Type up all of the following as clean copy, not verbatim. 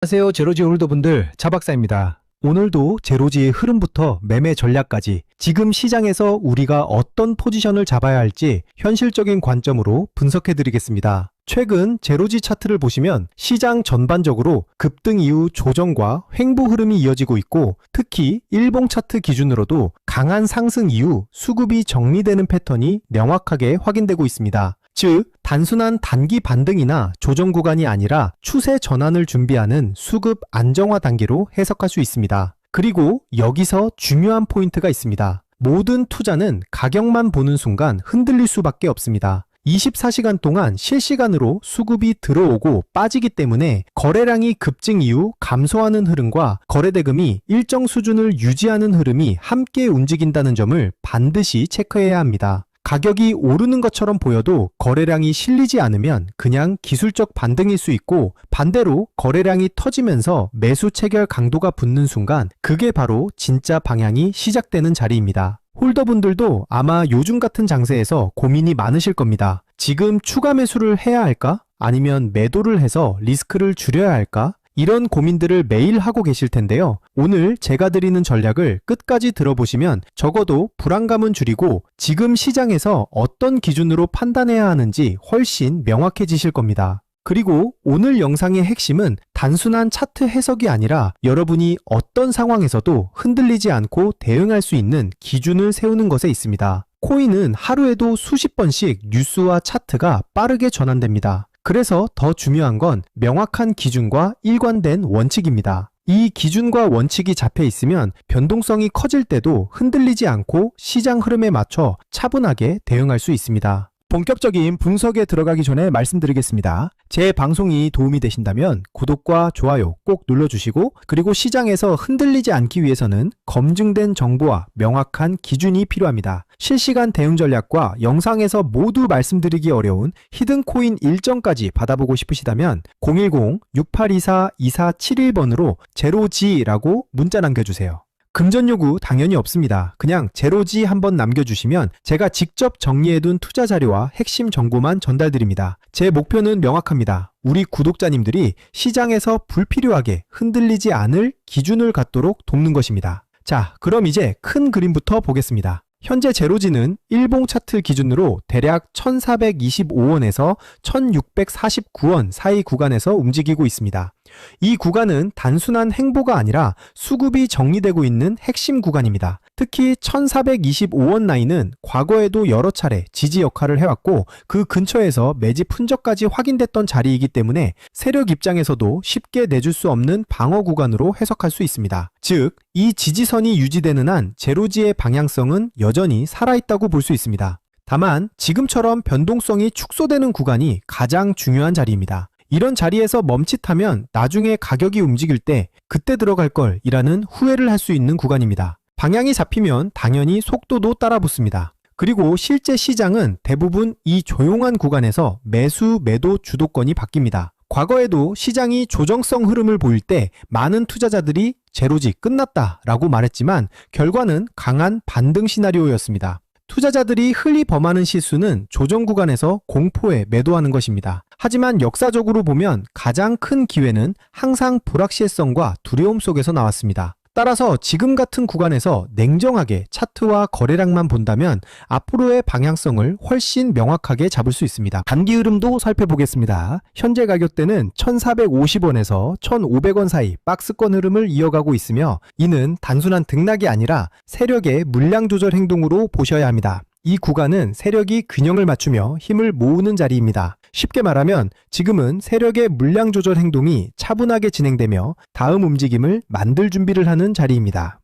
안녕하세요. 제로지 홀더분들, 차박사입니다. 오늘도 제로지의 흐름부터 매매 전략까지 지금 시장에서 우리가 어떤 포지션을 잡아야 할지 현실적인 관점으로 분석해 드리겠습니다. 최근 제로지 차트를 보시면 시장 전반적으로 급등 이후 조정과 횡보 흐름이 이어지고 있고, 특히 일봉 차트 기준으로도 강한 상승 이후 수급이 정리되는 패턴이 명확하게 확인되고 있습니다. 즉, 단순한 단기 반등이나 조정 구간이 아니라 추세 전환을 준비하는 수급 안정화 단계로 해석할 수 있습니다. 그리고 여기서 중요한 포인트가 있습니다. 모든 투자는 가격만 보는 순간 흔들릴 수밖에 없습니다. 24시간 동안 실시간으로 수급이 들어오고 빠지기 때문에 거래량이 급증 이후 감소하는 흐름과 거래대금이 일정 수준을 유지하는 흐름이 함께 움직인다는 점을 반드시 체크해야 합니다. 가격이 오르는 것처럼 보여도 거래량이 실리지 않으면 그냥 기술적 반등일 수 있고, 반대로 거래량이 터지면서 매수 체결 강도가 붙는 순간 그게 바로 진짜 방향이 시작되는 자리입니다. 홀더분들도 아마 요즘 같은 장세에서 고민이 많으실 겁니다. 지금 추가 매수를 해야 할까? 아니면 매도를 해서 리스크를 줄여야 할까? 이런 고민들을 매일 하고 계실 텐데요. 오늘 제가 드리는 전략을 끝까지 들어보시면 적어도 불안감은 줄이고 지금 시장에서 어떤 기준으로 판단해야 하는지 훨씬 명확해지실 겁니다. 그리고 오늘 영상의 핵심은 단순한 차트 해석이 아니라 여러분이 어떤 상황에서도 흔들리지 않고 대응할 수 있는 기준을 세우는 것에 있습니다. 코인은 하루에도 수십 번씩 뉴스와 차트가 빠르게 전환됩니다. 그래서 더 중요한 건 명확한 기준과 일관된 원칙입니다. 이 기준과 원칙이 잡혀 있으면 변동성이 커질 때도 흔들리지 않고 시장 흐름에 맞춰 차분하게 대응할 수 있습니다. 본격적인 분석에 들어가기 전에 말씀드리겠습니다. 제 방송이 도움이 되신다면 구독과 좋아요 꼭 눌러주시고, 그리고 시장에서 흔들리지 않기 위해서는 검증된 정보와 명확한 기준이 필요합니다. 실시간 대응 전략과 영상에서 모두 말씀드리기 어려운 히든코인 일정까지 받아보고 싶으시다면 010-6824-2471번으로 제로지라고 문자 남겨주세요. 금전 요구 당연히 없습니다. 그냥 제로지 한번 남겨주시면 제가 직접 정리해둔 투자 자료와 핵심 정보만 전달드립니다. 제 목표는 명확합니다. 우리 구독자님들이 시장에서 불필요하게 흔들리지 않을 기준을 갖도록 돕는 것입니다. 자, 그럼 이제 큰 그림부터 보겠습니다. 현재 제로지는 일봉 차트 기준으로 대략 1425원에서 1649원 사이 구간에서 움직이고 있습니다. 이 구간은 단순한 횡보가 아니라 수급이 정리되고 있는 핵심 구간입니다. 특히 1425원 라인은 과거에도 여러 차례 지지 역할을 해왔고, 그 근처에서 매집 흔적까지 확인됐던 자리이기 때문에 세력 입장에서도 쉽게 내줄 수 없는 방어 구간으로 해석할 수 있습니다. 즉, 이 지지선이 유지되는 한 제로지의 방향성은 여전히 살아있다고 볼 수 있습니다. 다만 지금처럼 변동성이 축소되는 구간이 가장 중요한 자리입니다. 이런 자리에서 멈칫하면 나중에 가격이 움직일 때 그때 들어갈 걸 이라는 후회를 할 수 있는 구간입니다. 방향이 잡히면 당연히 속도도 따라 붙습니다. 그리고 실제 시장은 대부분 이 조용한 구간에서 매수, 매도 주도권이 바뀝니다. 과거에도 시장이 조정성 흐름을 보일 때 많은 투자자들이 제로지 끝났다 라고 말했지만 결과는 강한 반등 시나리오였습니다. 투자자들이 흔히 범하는 실수는 조정 구간에서 공포에 매도하는 것입니다. 하지만 역사적으로 보면 가장 큰 기회는 항상 불확실성과 두려움 속에서 나왔습니다. 따라서 지금 같은 구간에서 냉정하게 차트와 거래량만 본다면 앞으로의 방향성을 훨씬 명확하게 잡을 수 있습니다. 단기 흐름도 살펴보겠습니다. 현재 가격대는 1450원에서 1500원 사이 박스권 흐름을 이어가고 있으며, 이는 단순한 등락이 아니라 세력의 물량 조절 행동으로 보셔야 합니다. 이 구간은 세력이 균형을 맞추며 힘을 모으는 자리입니다. 쉽게 말하면 지금은 세력의 물량 조절 행동이 차분하게 진행되며 다음 움직임을 만들 준비를 하는 자리입니다.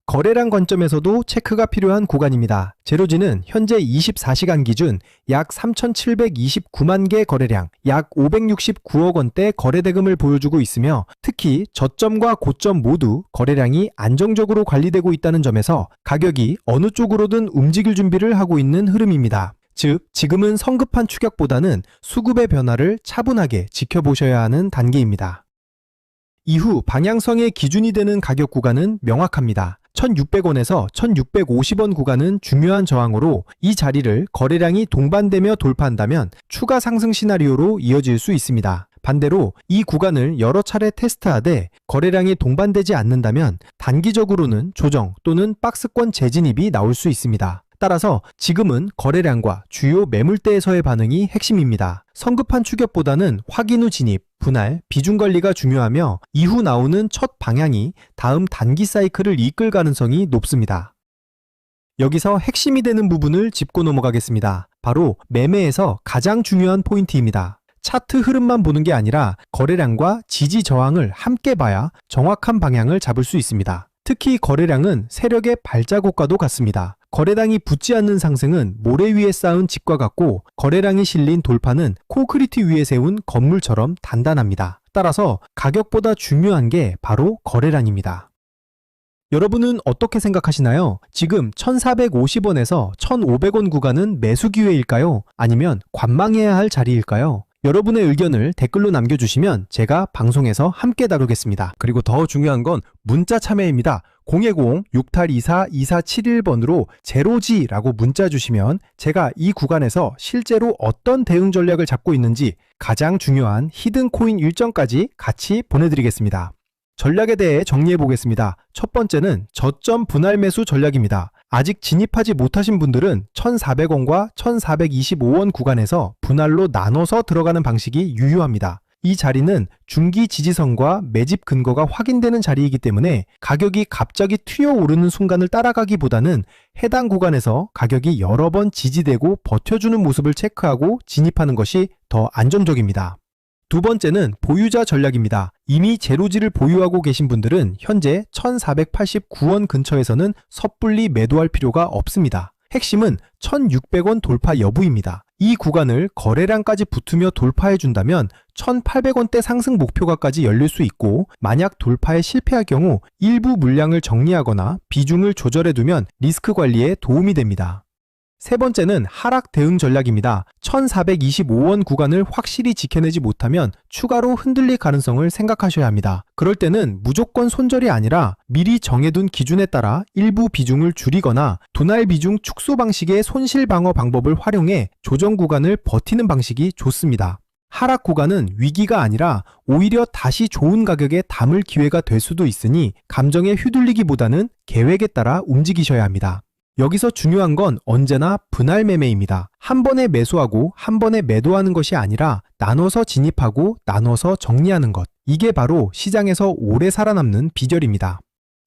거래량 관점에서도 체크가 필요한 구간입니다. 제로지는 현재 24시간 기준 약 3,729만 개 거래량, 약 569억 원대 거래대금을 보여주고 있으며, 특히 저점과 고점 모두 거래량이 안정적으로 관리되고 있다는 점에서 가격이 어느 쪽으로든 움직일 준비를 하고 있는 흐름입니다. 즉, 지금은 성급한 추격보다는 수급의 변화를 차분하게 지켜보셔야 하는 단계입니다. 이후 방향성의 기준이 되는 가격 구간은 명확합니다. 1600원에서 1650원 구간은 중요한 저항으로 이 자리를 거래량이 동반되며 돌파한다면 추가 상승 시나리오로 이어질 수 있습니다. 반대로 이 구간을 여러 차례 테스트하되 거래량이 동반되지 않는다면 단기적으로는 조정 또는 박스권 재진입이 나올 수 있습니다. 따라서 지금은 거래량과 주요 매물대에서의 반응이 핵심입니다. 성급한 추격보다는 확인 후 진입, 분할, 비중 관리가 중요하며 이후 나오는 첫 방향이 다음 단기 사이클을 이끌 가능성이 높습니다. 여기서 핵심이 되는 부분을 짚고 넘어가겠습니다. 바로 매매에서 가장 중요한 포인트입니다. 차트 흐름만 보는 게 아니라 거래량과 지지 저항을 함께 봐야 정확한 방향을 잡을 수 있습니다. 특히 거래량은 세력의 발자국과도 같습니다. 거래량이 붙지 않는 상승은 모래 위에 쌓은 집과 같고 거래량이 실린 돌파는 콘크리트 위에 세운 건물처럼 단단합니다. 따라서 가격보다 중요한 게 바로 거래량입니다. 여러분은 어떻게 생각하시나요? 지금 1450원에서 1500원 구간은 매수 기회일까요? 아니면 관망해야 할 자리일까요? 여러분의 의견을 댓글로 남겨주시면 제가 방송에서 함께 다루겠습니다. 그리고 더 중요한 건 문자 참여입니다. 010-6824-2471번으로 제로지라고 문자 주시면 제가 이 구간에서 실제로 어떤 대응 전략을 잡고 있는지 가장 중요한 히든 코인 일정까지 같이 보내드리겠습니다. 전략에 대해 정리해 보겠습니다. 첫 번째는 저점 분할 매수 전략입니다. 아직 진입하지 못하신 분들은 1,400원과 1,425원 구간에서 분할로 나눠서 들어가는 방식이 유효합니다. 이 자리는 중기 지지선과 매집 근거가 확인되는 자리이기 때문에 가격이 갑자기 튀어오르는 순간을 따라가기보다는 해당 구간에서 가격이 여러 번 지지되고 버텨주는 모습을 체크하고 진입하는 것이 더 안정적입니다. 두 번째는 보유자 전략입니다. 이미 제로지를 보유하고 계신 분들은 현재 1489원 근처에서는 섣불리 매도할 필요가 없습니다. 핵심은 1600원 돌파 여부입니다. 이 구간을 거래량까지 붙으며 돌파해준다면 1800원대 상승 목표가까지 열릴 수 있고 만약 돌파에 실패할 경우 일부 물량을 정리하거나 비중을 조절해두면 리스크 관리에 도움이 됩니다. 세 번째는 하락 대응 전략입니다. 1425원 구간을 확실히 지켜내지 못하면 추가로 흔들릴 가능성을 생각하셔야 합니다. 그럴 때는 무조건 손절이 아니라 미리 정해둔 기준에 따라 일부 비중을 줄이거나 분할 비중 축소 방식의 손실 방어 방법을 활용해 조정 구간을 버티는 방식이 좋습니다. 하락 구간은 위기가 아니라 오히려 다시 좋은 가격에 담을 기회가 될 수도 있으니 감정에 휘둘리기보다는 계획에 따라 움직이셔야 합니다. 여기서 중요한 건 언제나 분할 매매입니다. 한 번에 매수하고 한 번에 매도하는 것이 아니라 나눠서 진입하고 나눠서 정리하는 것. 이게 바로 시장에서 오래 살아남는 비결입니다.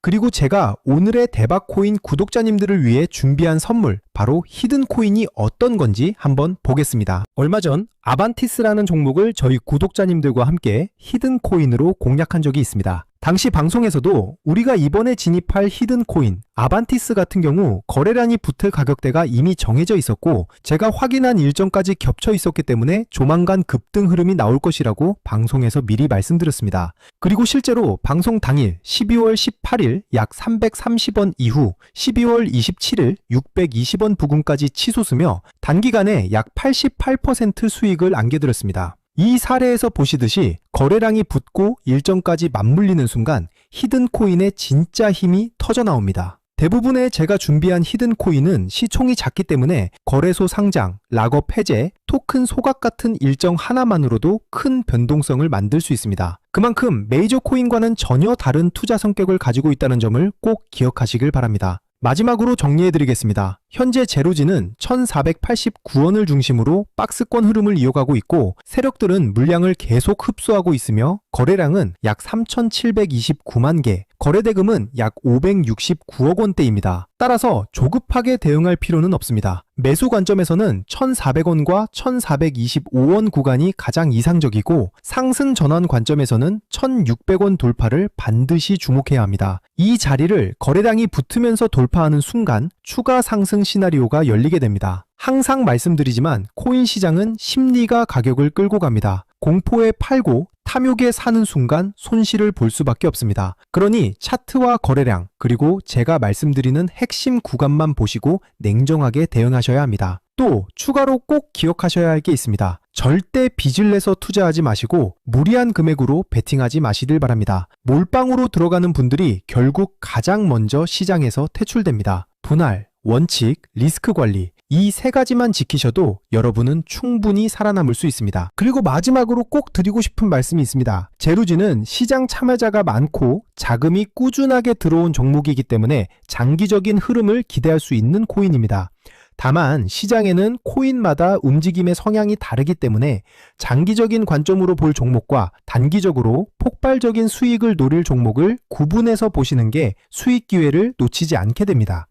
그리고 제가 오늘의 대박 코인 구독자님들을 위해 준비한 선물, 바로 히든 코인이 어떤 건지 한번 보겠습니다. 얼마 전 아반티스라는 종목을 저희 구독자님들과 함께 히든 코인으로 공략한 적이 있습니다. 당시 방송에서도 우리가 이번에 진입할 히든 코인 아반티스 같은 경우 거래량이 붙을 가격대가 이미 정해져 있었고 제가 확인한 일정까지 겹쳐 있었기 때문에 조만간 급등 흐름이 나올 것이라고 방송에서 미리 말씀드렸습니다. 그리고 실제로 방송 당일 12월 18일 약 330원 이후 12월 27일 620원 부근까지 치솟으며 단기간에 약 88% 수익을 안겨드렸습니다. 이 사례에서 보시듯이 거래량이 붙고 일정까지 맞물리는 순간 히든 코인의 진짜 힘이 터져 나옵니다. 대부분의 제가 준비한 히든 코인은 시총이 작기 때문에 거래소 상장, 락업 해제, 토큰 소각 같은 일정 하나만으로도 큰 변동성을 만들 수 있습니다. 그만큼 메이저 코인과는 전혀 다른 투자 성격을 가지고 있다는 점을 꼭 기억하시길 바랍니다. 마지막으로 정리해드리겠습니다. 현재 제로지는 1489원을 중심으로 박스권 흐름을 이어가고 있고 세력들은 물량을 계속 흡수하고 있으며 거래량은 약 3729만 개, 거래대금은 약 569억 원대입니다. 따라서 조급하게 대응할 필요는 없습니다. 매수 관점에서는 1,400원과 1,425원 구간이 가장 이상적이고 상승 전환 관점에서는 1,600원 돌파를 반드시 주목해야 합니다. 이 자리를 거래량이 붙으면서 돌파하는 순간 추가 상승 시나리오가 열리게 됩니다. 항상 말씀드리지만 코인 시장은 심리가 가격을 끌고 갑니다. 공포에 팔고 탐욕에 사는 순간 손실을 볼 수밖에 없습니다. 그러니 차트와 거래량 그리고 제가 말씀드리는 핵심 구간만 보시고 냉정하게 대응하셔야 합니다. 또 추가로 꼭 기억하셔야 할 게 있습니다. 절대 빚을 내서 투자하지 마시고 무리한 금액으로 베팅하지 마시길 바랍니다. 몰빵으로 들어가는 분들이 결국 가장 먼저 시장에서 퇴출됩니다. 분할, 원칙, 리스크 관리 이 세 가지만 지키셔도 여러분은 충분히 살아남을 수 있습니다. 그리고 마지막으로 꼭 드리고 싶은 말씀이 있습니다. 제로지는 시장 참여자가 많고 자금이 꾸준하게 들어온 종목이기 때문에 장기적인 흐름을 기대할 수 있는 코인입니다. 다만 시장에는 코인마다 움직임의 성향이 다르기 때문에 장기적인 관점으로 볼 종목과 단기적으로 폭발적인 수익을 노릴 종목을 구분해서 보시는 게 수익 기회를 놓치지 않게 됩니다.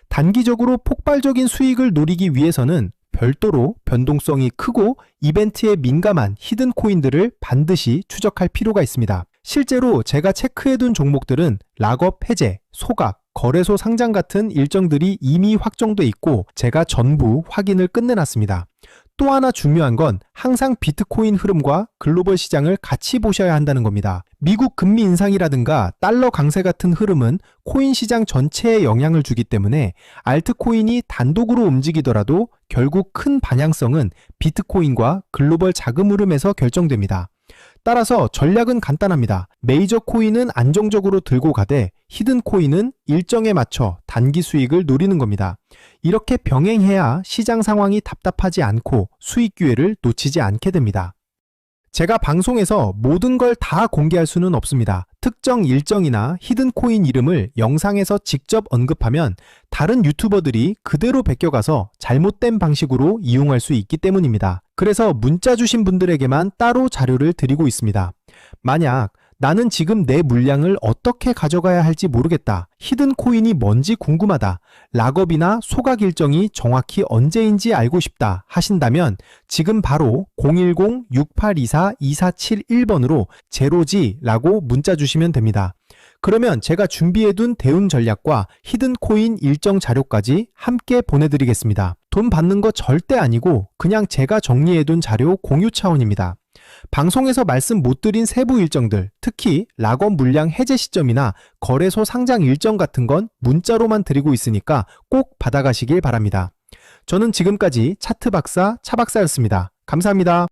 단기적으로 폭발적인 수익을 노리기 위해서는 별도로 변동성이 크고 이벤트에 민감한 히든 코인들을 반드시 추적할 필요가 있습니다. 실제로 제가 체크해둔 종목들은 락업 해제, 소각, 거래소 상장 같은 일정들이 이미 확정돼 있고 제가 전부 확인을 끝내놨습니다. 또 하나 중요한 건 항상 비트코인 흐름과 글로벌 시장을 같이 보셔야 한다는 겁니다. 미국 금리 인상이라든가 달러 강세 같은 흐름은 코인 시장 전체에 영향을 주기 때문에 알트코인이 단독으로 움직이더라도 결국 큰 방향성은 비트코인과 글로벌 자금 흐름에서 결정됩니다. 따라서 전략은 간단합니다. 메이저 코인은 안정적으로 들고 가되 히든 코인은 일정에 맞춰 단기 수익을 노리는 겁니다. 이렇게 병행해야 시장 상황이 답답하지 않고 수익 기회를 놓치지 않게 됩니다. 제가 방송에서 모든 걸 다 공개할 수는 없습니다. 특정 일정이나 히든 코인 이름을 영상에서 직접 언급하면 다른 유튜버들이 그대로 베껴가서 잘못된 방식으로 이용할 수 있기 때문입니다. 그래서 문자 주신 분들에게만 따로 자료를 드리고 있습니다. 만약 나는 지금 내 물량을 어떻게 가져가야 할지 모르겠다. 히든 코인이 뭔지 궁금하다. 락업이나 소각 일정이 정확히 언제인지 알고 싶다 하신다면 지금 바로 010-6824-2471번으로 제로지라고 문자 주시면 됩니다. 그러면 제가 준비해둔 대응 전략과 히든 코인 일정 자료까지 함께 보내드리겠습니다. 돈 받는 거 절대 아니고 그냥 제가 정리해둔 자료 공유 차원입니다. 방송에서 말씀 못 드린 세부 일정들, 특히 락업 물량 해제 시점이나 거래소 상장 일정 같은 건 문자로만 드리고 있으니까 꼭 받아가시길 바랍니다. 저는 지금까지 차트 박사 차 박사였습니다. 감사합니다.